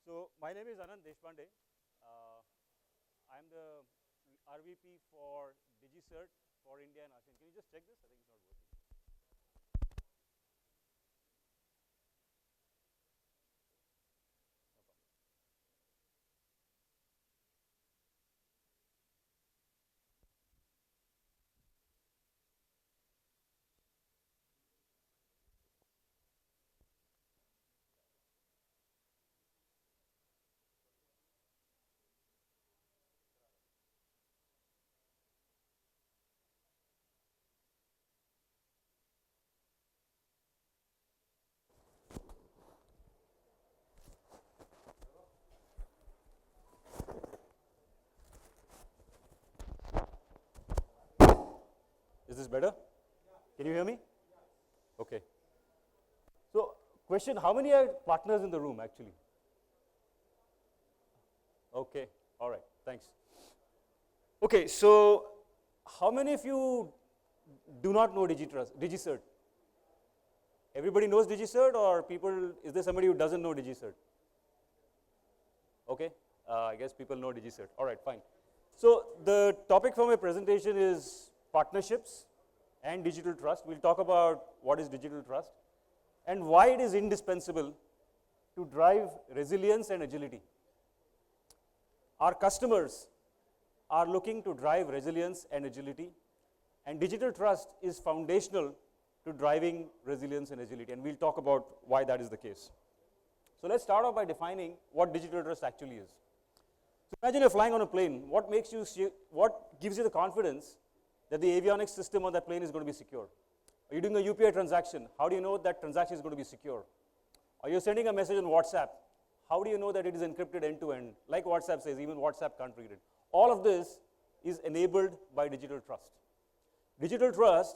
So my name is Anant Deshpande. I'm the RVP for DigiCert for India and ASEAN. Can you just check this? I think it's not working. No problem. Is this better? Can you hear me? Okay. So question, how many are partners in the room actually? Okay, all right, thanks. Okay, so how many of you do not know DigiCert? Everybody knows DigiCert, or people, is there somebody who doesn't know DigiCert? Okay, I guess people know DigiCert. All right, fine. So the topic for my presentation is partnerships and digital trust. We'll talk about what is digital trust and why it is indispensable to drive resilience and agility. Our customers are looking to drive resilience and agility, and digital trust is foundational to driving resilience and agility, and we'll talk about why that is the case. So let's start off by defining what digital trust actually is. So imagine you're flying on a plane. What gives you the confidence that the avionics system on that plane is going to be secure? Are you doing a UPI transaction? How do you know that transaction is going to be secure? Are you sending a message on WhatsApp? How do you know that it is encrypted end to end? Like WhatsApp says, even WhatsApp can't read it. All of this is enabled by digital trust. Digital trust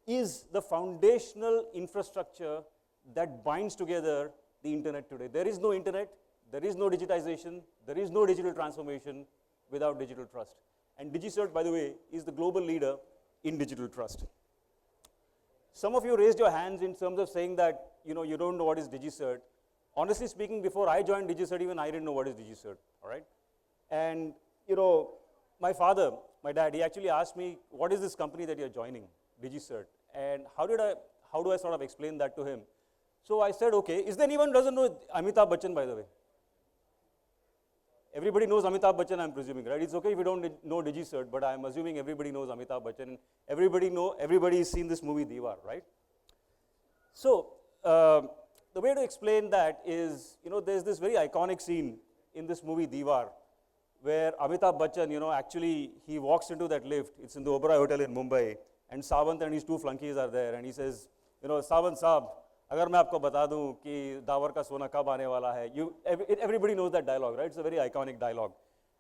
is the foundational infrastructure that binds together the internet today. There is no internet, there is no digitization, there is no digital transformation without digital trust. And DigiCert, by the way, is the global leader in digital trust. Some of you raised your hands in terms of saying that you don't know what is DigiCert. Honestly speaking, before I joined DigiCert, even I didn't know what is DigiCert, all right? And my father, my dad, he actually asked me, what is this company that you're joining, DigiCert? And how do I sort of explain that to him? So I said, okay, is there anyone who doesn't know Amitabh Bachchan, by the way? Everybody knows Amitabh Bachchan, I'm presuming, right? It's okay if you don't know DigiCert, but I'm assuming everybody knows Amitabh Bachchan. Everybody has seen this movie, Diwar, right? So the way to explain that is, there's this very iconic scene in this movie, Diwar, where Amitabh Bachchan, actually, he walks into that lift. It's in the Oberoi Hotel in Mumbai, and Sawant and his two flunkies are there, and he says, Sawant Saab, agar main aapko bata दूं कि the power का सोना कब आने वाला है, everybody knows that dialogue, right? It's a very iconic dialogue.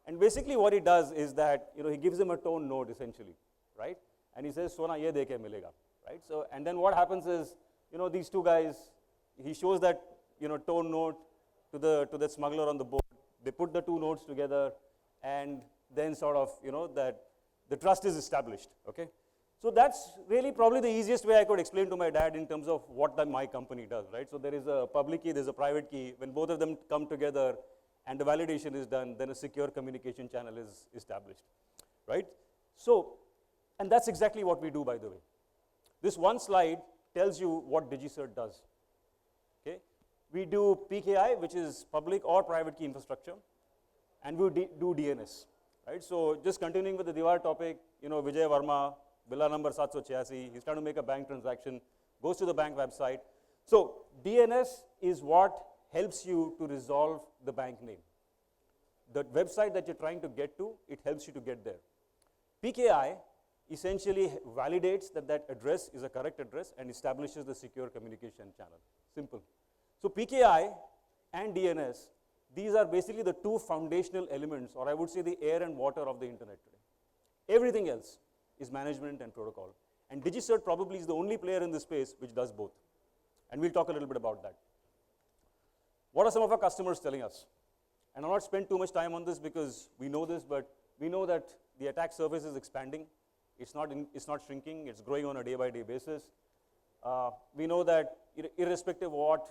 And basically what he does is that, he gives him a tone note essentially, right? And he says, "Sona ye de ke milega," right? So, and then what happens is, these two guys, he shows that, tone note to the smuggler on the boat. They put the two notes together, and then sort of, that the trust is established, okay? So that's really probably the easiest way I could explain to my dad in terms of what my company does, right? So there is a public key, there's a private key. When both of them come together and the validation is done, then a secure communication channel is established, right? So, and that's exactly what we do, by the way. This one slide tells you what DigiCert does, okay? We do PKI, which is public or private key infrastructure, and we do DNS, right? So just continuing with the Diwar topic, Vijay Verma, Villa number 786, he's trying to make a bank transaction, goes to the bank website. So DNS is what helps you to resolve the bank name. The website that you're trying to get to, it helps you to get there. PKI essentially validates that that address is a correct address and establishes the secure communication channel. Simple. So PKI and DNS, these are basically the two foundational elements, or I would say the air and water of the internet today. Everything else is management and protocol. And DigiCert probably is the only player in this space which does both. And we'll talk a little bit about that. What are some of our customers telling us? And I'll not spend too much time on this because we know this, but we know that the attack surface is expanding. It's not shrinking, it's growing on a day-by-day basis. We know that irrespective of what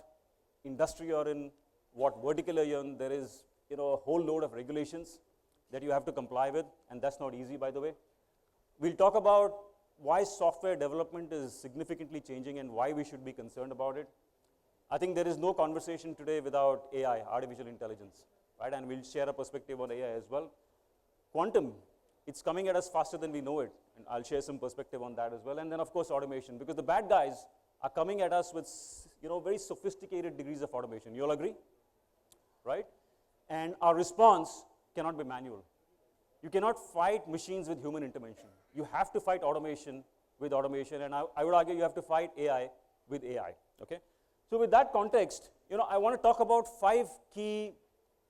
industry you're in, what vertical you're in. There is a whole load of regulations that you have to comply with, and that's not easy, by the way. We'll talk about why software development is significantly changing and why we should be concerned about it. I think there is no conversation today without AI, artificial intelligence, right? And we'll share a perspective on AI as well. Quantum, it's coming at us faster than we know it, and I'll share some perspective on that as well. And then, of course, automation, because the bad guys are coming at us with very sophisticated degrees of automation. You all agree? Right? And our response cannot be manual. You cannot fight machines with human intervention. You have to fight automation with automation, and I would argue you have to fight AI with AI, okay? So with that context, I want to talk about 5 key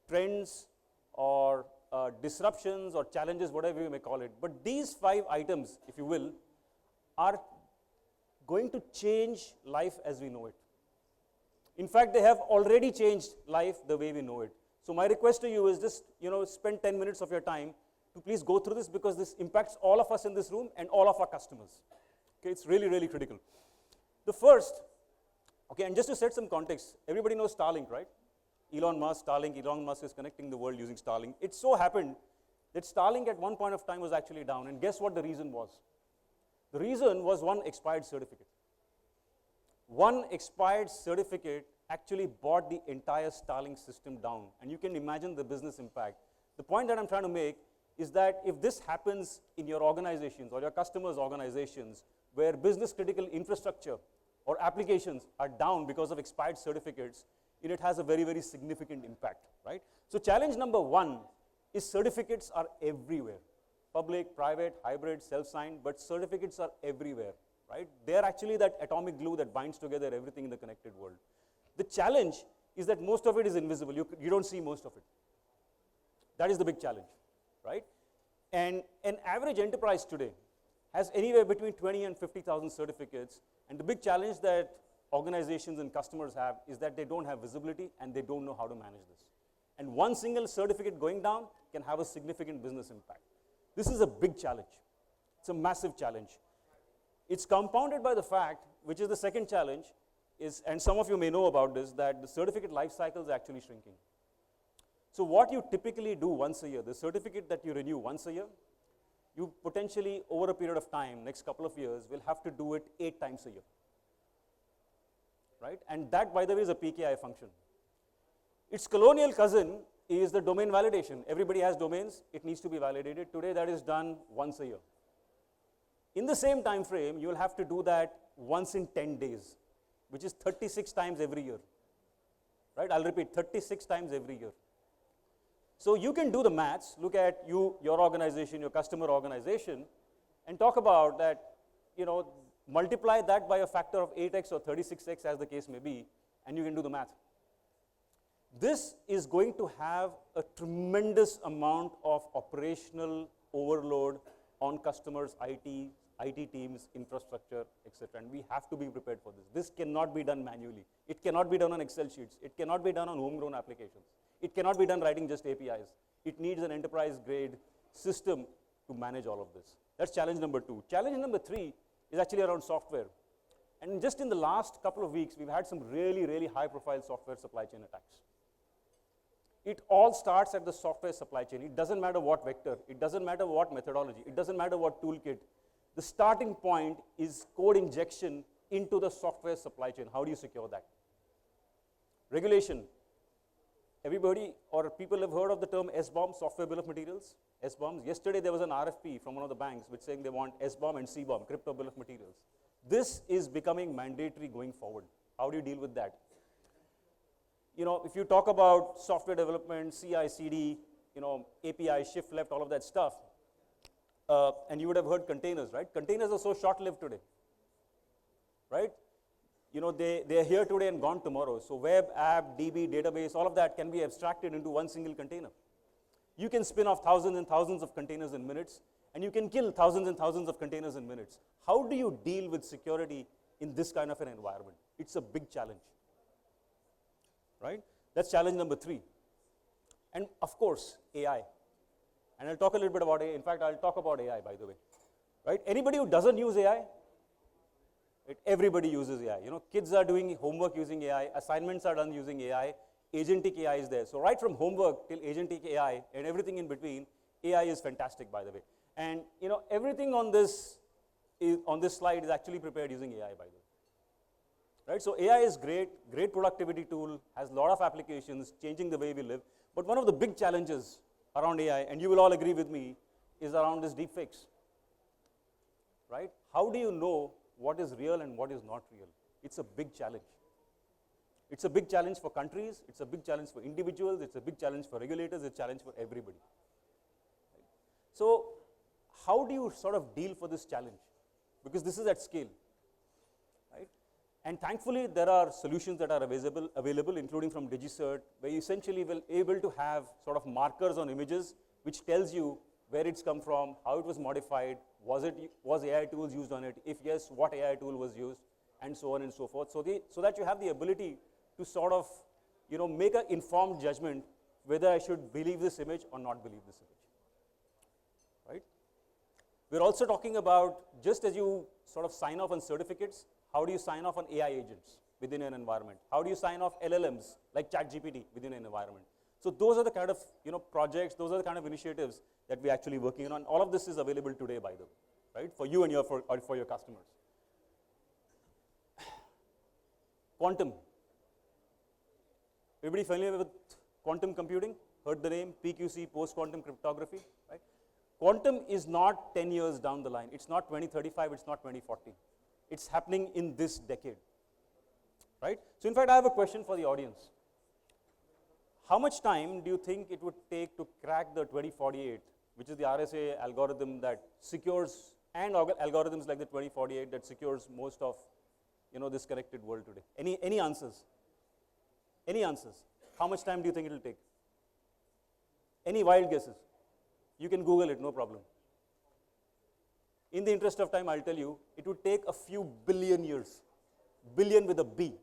trends or disruptions or challenges, whatever you may call it. But these 5 items, if you will, are going to change life as we know it. In fact, they have already changed life the way we know it. So my request to you is just, spend 10 minutes of your time to please go through this, because this impacts all of us in this room and all of our customers. Okay, it's really, really critical. The first, okay, and just to set some context, everybody knows Starlink, right? Elon Musk is connecting the world using Starlink. It so happened that Starlink at one point of time was actually down, and guess what the reason was? The reason was one expired certificate. One expired certificate actually brought the entire Starlink system down, and you can imagine the business impact. The point that I'm trying to make is that if this happens in your organizations or your customers' organizations, where business critical infrastructure or applications are down because of expired certificates, it has a very, very significant impact, right? So challenge number 1 is certificates are everywhere. Public, private, hybrid, self-signed, but certificates are everywhere, right? They're actually that atomic glue that binds together everything in the connected world. The challenge is that most of it is invisible. You don't see most of it. That is the big challenge, right? And an average enterprise today has anywhere between 20 and 50,000 certificates, and the big challenge that organizations and customers have is that they don't have visibility and they don't know how to manage this. And one single certificate going down can have a significant business impact. This is a big challenge. It's a massive challenge. It's compounded by the fact, which is the second challenge, and some of you may know about this, that the certificate life cycle is actually shrinking. So what you typically do once a year, the certificate that you renew once a year, you potentially, over a period of time, next couple of years, will have to do it 8 times a year, right? And that, by the way, is a PKI function. Its colonial cousin is the domain validation. Everybody has domains. It needs to be validated. Today, that is done once a year. In the same time frame, you will have to do that once in 10 days, which is 36 times every year, right? I'll repeat, 36 times every year. So you can do the maths, look at your organization, your customer organization, and talk about that, multiply that by a factor of 8x or 36x as the case may be, and you can do the math. This is going to have a tremendous amount of operational overload on customers' IT teams, infrastructure, etc. And we have to be prepared for this. This cannot be done manually. It cannot be done on Excel sheets. It cannot be done on homegrown applications. It cannot be done writing just APIs. It needs an enterprise-grade system to manage all of this. That's challenge number 2. Challenge number 3 is actually around software. And just in the last couple of weeks, we've had some really, really high-profile software supply chain attacks. It all starts at the software supply chain. It doesn't matter what vector. It doesn't matter what methodology. It doesn't matter what toolkit. The starting point is code injection into the software supply chain. How do you secure that? Regulation. Everybody or people have heard of the term SBOM, software bill of materials, SBOMs. Yesterday there was an RFP from one of the banks which saying they want SBOM and CBOM, crypto bill of materials. This is becoming mandatory going forward. How do you deal with that? If you talk about software development, CI, CD, API, shift left, all of that stuff, and you would have heard containers, right? Containers are so short-lived today, right? They are here today and gone tomorrow. So web, app, DB, database, all of that can be abstracted into one single container. You can spin off thousands and thousands of containers in minutes, and you can kill thousands and thousands of containers in minutes. How do you deal with security in this kind of an environment? It's a big challenge, right? That's challenge number 3. And of course, AI. And I'll talk a little bit about AI. In fact, I'll talk about AI, by the way, right? Anybody who doesn't use AI? Everybody uses AI. Kids are doing homework using AI, assignments are done using AI, agentic AI is there. So right from homework till agentic AI and everything in between, AI is fantastic, by the way. And everything on this slide is actually prepared using AI, by the way. Right? So AI is great productivity tool, has a lot of applications, changing the way we live. But one of the big challenges around AI, and you will all agree with me, is around this deepfakes. Right? How do you know what is real and what is not real? It's a big challenge. It's a big challenge for countries, it's a big challenge for individuals, it's a big challenge for regulators, it's a challenge for everybody. Right? So how do you sort of deal for this challenge? Because this is at scale. Right? And thankfully, there are solutions that are available, including from DigiCert, where you essentially will able to have sort of markers on images, which tells you where it's come from, how it was modified, was AI tools used on it, if yes, what AI tool was used, and so on and so forth. So that you have the ability to sort of, make an informed judgment whether I should believe this image or not believe this image. Right? We're also talking about, just as you sort of sign off on certificates, how do you sign off on AI agents within an environment? How do you sign off LLMs like ChatGPT within an environment? So those are the kind of projects, those are the kind of initiatives that we're actually working on. All of this is available today, by the way, right? For you and for your customers. Quantum. Everybody familiar with quantum computing? Heard the name, PQC, post-quantum cryptography, right? Quantum is not 10 years down the line. It's not 2035, it's not 2040. It's happening in this decade, right? So in fact, I have a question for the audience. How much time do you think it would take to crack the 2048, which is the RSA algorithm that secures, and algorithms like the 2048 that secures most of this connected world today? Any answers? Any answers? How much time do you think it will take? Any wild guesses? You can Google it, no problem. In the interest of time, I'll tell you, it would take a few billion years. Billion with a B.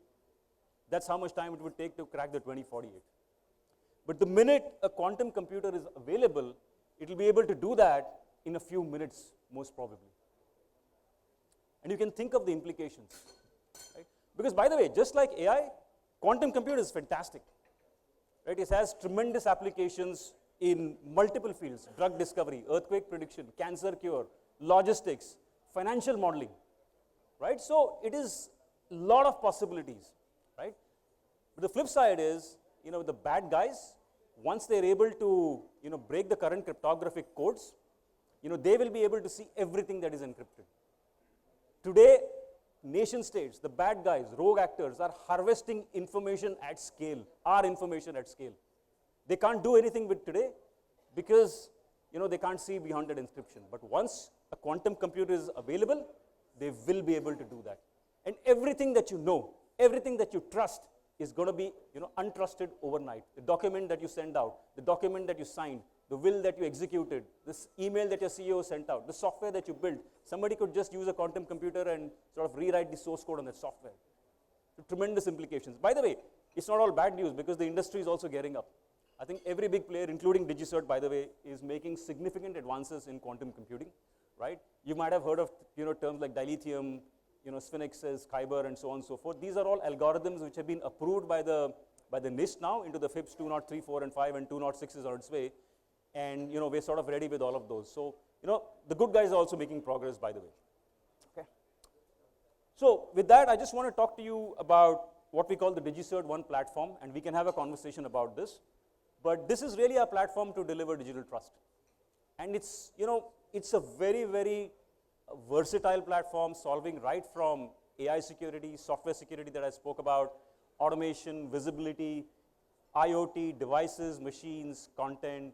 That's how much time it would take to crack the 2048. But the minute a quantum computer is available, it will be able to do that in a few minutes, most probably. And you can think of the implications. Right? Because by the way, just like AI, quantum computer is fantastic. Right? It has tremendous applications in multiple fields: drug discovery, earthquake prediction, cancer cure, logistics, financial modeling. Right? So it is a lot of possibilities. Right? But the flip side is, the bad guys, once they're able to break the current cryptographic codes, they will be able to see everything that is encrypted. Today, nation states, the bad guys, rogue actors, are harvesting information at scale, our information at scale. They can't do anything with today because they can't see beyond that encryption. But once a quantum computer is available, they will be able to do that. And everything that you know, everything that you trust is going to be untrusted overnight. The document that you send out, the document that you signed, the will that you executed, this email that your CEO sent out, the software that you built, somebody could just use a quantum computer and sort of rewrite the source code on that software. So tremendous implications. By the way, it's not all bad news because the industry is also gearing up. I think every big player, including DigiCert, by the way, is making significant advances in quantum computing, right? You might have heard of terms like dilithium, sphinxes, Kyber, and so on and so forth. These are all algorithms which have been approved by the NIST now into the FIPS 203, 4, and 5, and 206 is on its way. And we're sort of ready with all of those. So the good guys are also making progress, by the way. Okay. So with that, I just want to talk to you about what we call the DigiCert One platform, and we can have a conversation about this. But this is really a platform to deliver digital trust. And it's a very, very versatile platform, solving right from AI security, software security that I spoke about, automation, visibility, IoT, devices, machines, content,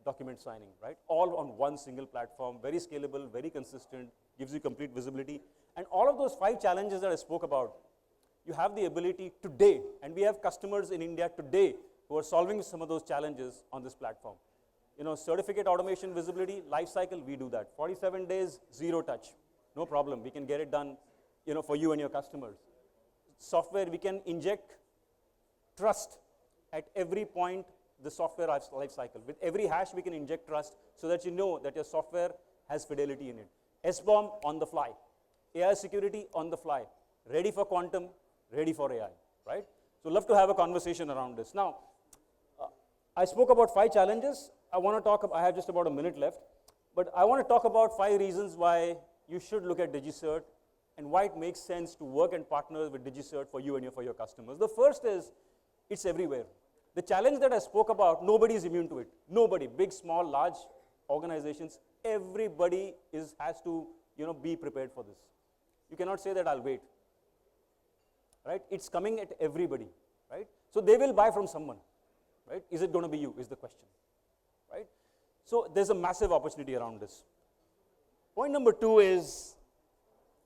document signing, right? All on one single platform, very scalable, very consistent, gives you complete visibility. And all of those 5 challenges that I spoke about, you have the ability today, and we have customers in India today who are solving some of those challenges on this platform. Certificate automation, visibility, life cycle, we do that. 47 days, zero touch. No problem, we can get it done, for you and your customers. Software, we can inject trust at every point the software life cycle. With every hash, we can inject trust so that you know that your software has fidelity in it. SBOM on the fly. AI security on the fly. Ready for quantum, ready for AI, right? So love to have a conversation around this. Now, I spoke about 5 challenges. I want to talk, I have just about a minute left, but I want to talk about 5 reasons why you should look at DigiCert and why it makes sense to work and partner with DigiCert for you and for your customers. The first is, it's everywhere. The challenge that I spoke about, nobody is immune to it. Nobody, big, small, large organizations, everybody has to be prepared for this. You cannot say that I'll wait. Right? It's coming at everybody. Right? So they will buy from someone. Right? Is it going to be you, is the question. Right? So there's a massive opportunity around this. Point number 2 is,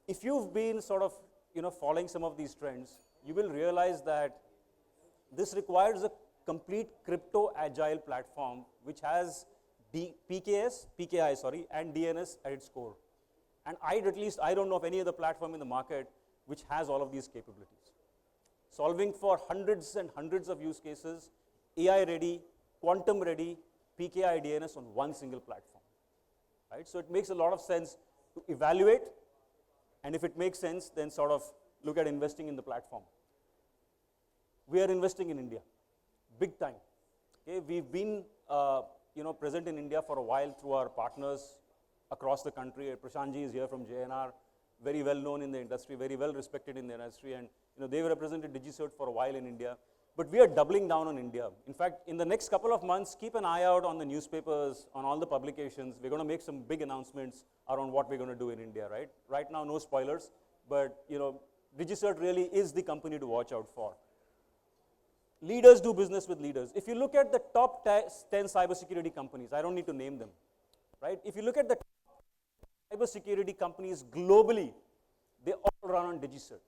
if you've been sort of following some of these trends, you will realize that this requires a complete crypto agile platform which has PKI, and DNS at its core. And at least I don't know of any other platform in the market which has all of these capabilities. Solving for hundreds and hundreds of use cases, AI ready, quantum ready, PKI DNS on one single platform. Right? So it makes a lot of sense to evaluate, and if it makes sense, then sort of look at investing in the platform. We are investing in India, big time. Okay? We've been present in India for a while through our partners across the country. Prashantji is here from JNR, very well known in the industry, very well respected in the industry, and they've represented DigiCert for a while in India. But we are doubling down on India. In fact, in the next couple of months, keep an eye out on the newspapers, on all the publications. We're going to make some big announcements around what we're going to do in India, right? Right now, no spoilers, but DigiCert really is the company to watch out for. Leaders do business with leaders. If you look at the top 10 cybersecurity companies, I don't need to name them, right? If you look at the top cybersecurity companies globally, they all run on DigiCert.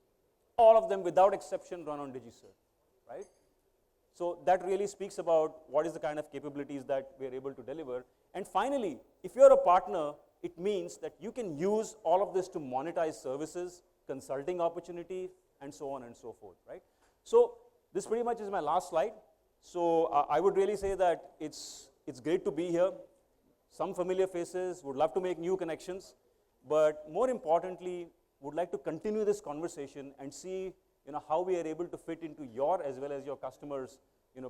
All of them, without exception, run on DigiCert, right? So that really speaks about what is the kind of capabilities that we are able to deliver. And finally, if you're a partner, it means that you can use all of this to monetize services, consulting opportunity, and so on and so forth, right? So this pretty much is my last slide. So I would really say that it's great to be here. Some familiar faces, would love to make new connections, but more importantly, would like to continue this conversation and see how we are able to fit into your as well as your customers'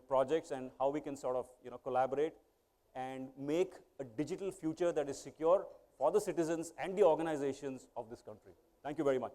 projects, and how we can sort of collaborate and make a digital future that is secure for the citizens and the organizations of this country. Thank you very much.